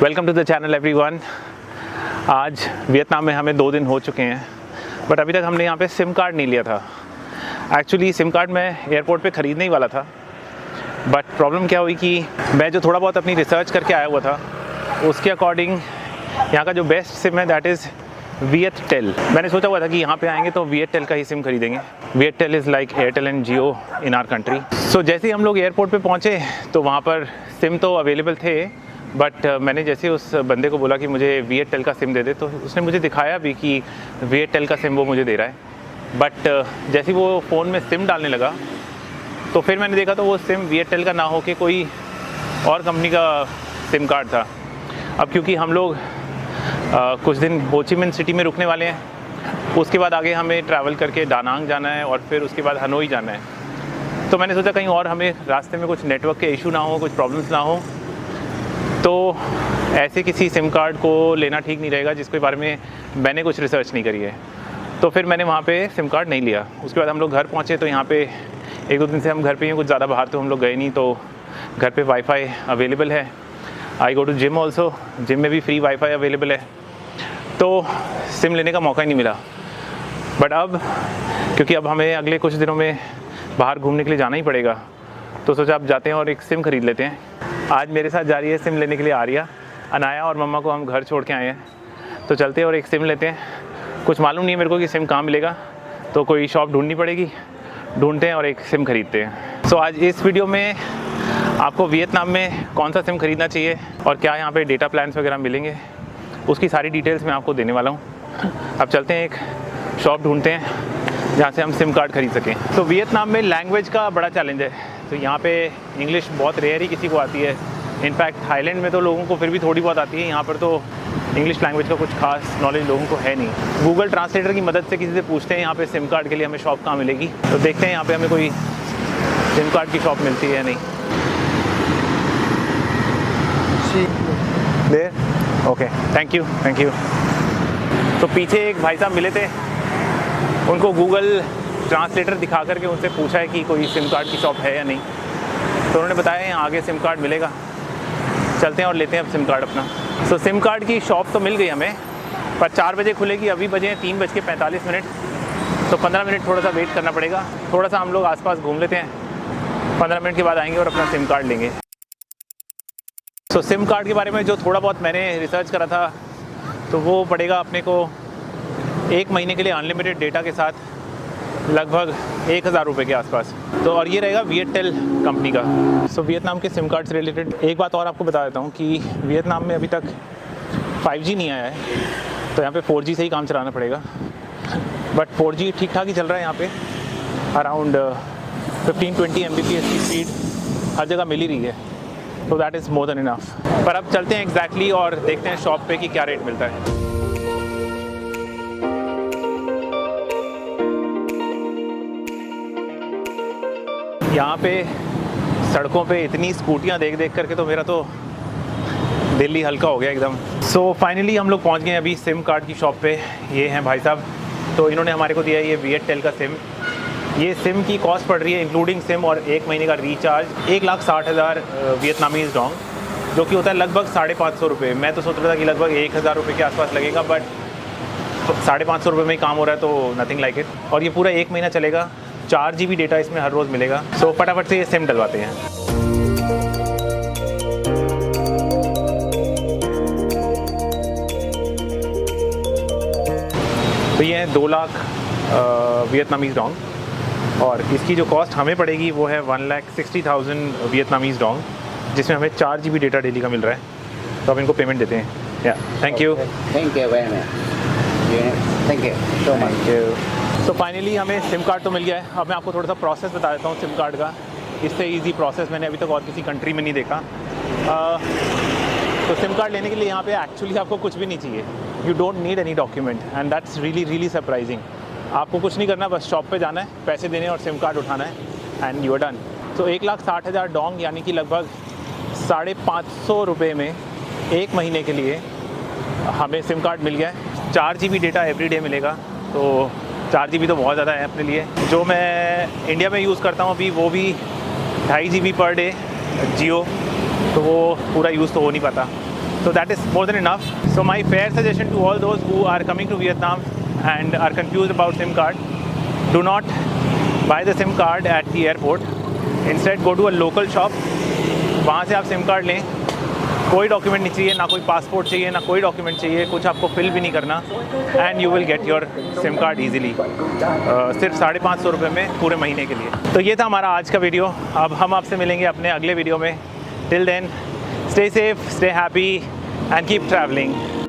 Welcome to the channel everyone. आज Vietnam में हमें 2 दिन हो चुके हैं, बट अभी तक हमने यहाँ पे सिम कार्ड नहीं लिया था। एक्चुअली सिम कार्ड मैं एयरपोर्ट पे ख़रीदने ही वाला था, बट प्रॉब्लम क्या हुई कि मैं जो थोड़ा बहुत अपनी रिसर्च करके आया हुआ था उसके अकॉर्डिंग यहाँ का जो बेस्ट सिम है दैट इज़ वियतटेल। मैंने सोचा हुआ था कि यहाँ पे आएंगे तो वियतटेल का ही सिम खरीदेंगे। Viettel is like Airtel and Jio in our country. So जैसे ही हम लोग एयरपोर्ट पे पहुँचे तो वहाँ पर सिम तो अवेलेबल थे, बट मैंने जैसे उस बंदे को बोला कि मुझे वियतटेल का सिम दे दे, तो उसने मुझे दिखाया भी कि वियतटेल का सिम वो मुझे दे रहा है। बट जैसे ही वो फ़ोन में सिम डालने लगा तो फिर मैंने देखा तो वो सिम वियतटेल का ना हो के कोई और कंपनी का सिम कार्ड था। अब क्योंकि हम लोग कुछ दिन हो ची मिन सिटी में रुकने वाले हैं, उसके बाद आगे हमें ट्रैवल करके डानांग जाना है और फिर उसके बाद हनोई जाना है, तो मैंने सोचा कहीं और हमें रास्ते में कुछ नेटवर्क के इशू ना हो, कुछ प्रॉब्लम्स ना हो, तो ऐसे किसी सिम कार्ड को लेना ठीक नहीं रहेगा जिसके बारे में मैंने कुछ रिसर्च नहीं करी है। तो फिर मैंने वहाँ पे सिम कार्ड नहीं लिया। उसके बाद हम लोग घर पहुँचे तो यहाँ पे 1-2 दिन से हम घर पे ही, कुछ ज़्यादा बाहर तो हम लोग गए नहीं, तो घर पे वाईफाई अवेलेबल है। I go to gym also, gym में भी फ्री वाईफाई अवेलेबल है, तो सिम लेने का मौका ही नहीं मिला। बट अब क्योंकि अब हमें अगले कुछ दिनों में बाहर घूमने के लिए जाना ही पड़ेगा, तो सोचा अब जाते हैं और एक सिम ख़रीद लेते हैं। आज मेरे साथ जा रही है सिम लेने के लिए आर्या। अनाया और मम्मा को हम घर छोड़ के आए हैं, तो चलते हैं और एक सिम लेते हैं। कुछ मालूम नहीं है मेरे को कि सिम कहाँ मिलेगा, तो कोई शॉप ढूंढनी पड़ेगी, ढूंढते हैं और एक सिम ख़रीदते हैं। सो आज इस वीडियो में आपको वियतनाम में कौन सा सिम ख़रीदना चाहिए और क्या यहाँ पे डेटा प्लान्स वगैरह मिलेंगे, उसकी सारी डिटेल्स मैं आपको देने वाला हूँ। अब चलते हैं, एक शॉप ढूंढते हैं जहाँ से हम सिम कार्ड खरीद सकें। तो वियतनाम में लैंग्वेज का बड़ा चैलेंज है, तो यहाँ पे इंग्लिश बहुत रेयर ही किसी को आती है। इनफैक्ट थाईलैंड में तो लोगों को फिर भी थोड़ी बहुत आती है, यहाँ पर तो इंग्लिश लैंग्वेज का कुछ खास नॉलेज लोगों को है नहीं। गूगल ट्रांसलेटर की मदद से किसी से पूछते हैं यहाँ पे सिम कार्ड के लिए हमें शॉप कहाँ मिलेगी, तो देखते हैं यहाँ पे हमें कोई सिम कार्ड की शॉप मिलती है या नहीं। There okay, thank you thank you. तो पीछे एक भाई साहब मिले थे, उनको गूगल ट्रांसलेटर दिखा करके उनसे पूछा है कि कोई सिम कार्ड की शॉप है या नहीं, तो उन्होंने बताया यहाँ आगे सिम कार्ड मिलेगा। चलते हैं और लेते हैं अब सिम कार्ड अपना। सो सिम कार्ड की शॉप तो मिल गई हमें, पर 4 बजे खुलेगी, अभी बजे हैं 3:45, तो 15 मिनट थोड़ा सा वेट करना पड़ेगा। थोड़ा सा हम लोग आसपास घूम लेते हैं, 15 मिनट के बाद आएंगे और अपना सिम कार्ड लेंगे। सो सिम कार्ड के बारे में जो थोड़ा बहुत मैंने रिसर्च करा था, तो वो पड़ेगा अपने को 1 महीने के लिए अनलिमिटेड डेटा के साथ लगभग 1000 रुपये के आसपास। तो और ये रहेगा वियतटेल कंपनी का। सो वियतनाम के सिम कार्ड से रिलेटेड एक बात और आपको बता देता हूँ कि वियतनाम में अभी तक 5G नहीं आया है, तो यहाँ पे 4G से ही काम चलाना पड़ेगा। बट 4G ठीक ठाक ही चल रहा है यहाँ पे, अराउंड 15-20 Mbps की स्पीड हर जगह मिल ही रही है, तो that is more than enough. पर अब चलते हैं एग्जैक्टली और देखते हैं शॉप पे कि क्या रेट मिलता है। यहाँ पे सड़कों पे इतनी स्कूटियाँ देख देख करके तो मेरा तो दिल ही हल्का हो गया एकदम। सो फाइनली हम लोग पहुँच गए अभी सिम कार्ड की शॉप पे। ये हैं भाई साहब, तो इन्होंने हमारे को दिया है ये वियतटेल का सिम। ये सिम की कॉस्ट पड़ रही है इंक्लूडिंग सिम और 1 महीने का रिचार्ज 1,60,000 वियतनामीज़ डोंग, जो कि होता है लगभग 550 रुपये। मैं तो सोच रहा था कि लगभग 1000 रुपये के आसपास लगेगा, बट 550 रुपये में ही काम हो रहा है, तो नथिंग लाइक इट। और ये पूरा 1 महीना चलेगा, 4 GB डेटा इसमें हर रोज़ मिलेगा। सो फटाफट से ये सिम डलवाते हैं। तो ये है 2 लाख वियतनामीज़ डोंग, और इसकी जो कॉस्ट हमें पड़ेगी वो है 1,60,000 वियतनामीज़ डोंग, जिसमें हमें 4 GB डेटा डेली का मिल रहा है। तो अब इनको पेमेंट देते हैं। या thank you Thank you very much. Thank you so much. तो फाइनली हमें सिम कार्ड तो मिल गया है। अब मैं आपको थोड़ा सा प्रोसेस बता देता हूँ सिम कार्ड का। इससे इजी प्रोसेस मैंने अभी तक और किसी कंट्री में नहीं देखा। तो सिम कार्ड लेने के लिए यहाँ पे एक्चुअली आपको कुछ भी नहीं चाहिए। You don't need any document, and that's really surprising. आपको कुछ नहीं करना, बस शॉप पे जाना है, पैसे देने और सिम कार्ड उठाना है, एंड यू आर डन। तो 1,60,000 डोंग यानी कि लगभग 550 रुपये में 1 महीने के लिए हमें सिम कार्ड मिल गया है। 4 GB डेटा एवरीडे मिलेगा, तो 4 GB तो बहुत ज़्यादा है अपने लिए। जो मैं इंडिया में यूज़ करता हूँ अभी, वो भी 2.5 GB पर डे जियो, तो वो पूरा यूज़ तो हो नहीं पाता। So that is more than enough. So my fair suggestion to all those who are coming to Vietnam and are confused about SIM card, do not buy the SIM card at the airport. Instead go to a local shop. वहाँ से आप SIM card लें. कोई document नहीं चाहिए, ना कोई passport चाहिए, ना कोई डॉक्यूमेंट चाहिए, कुछ आपको फिल भी नहीं करना. And you will get your SIM card easily. सिर्फ 550 रुपये में पूरे महीने के लिए. तो ये था हमारा आज का वीडियो. अब हम आपसे मिलेंगे अपने अगले वीडियो में. Till then, stay safe, stay happy and keep traveling.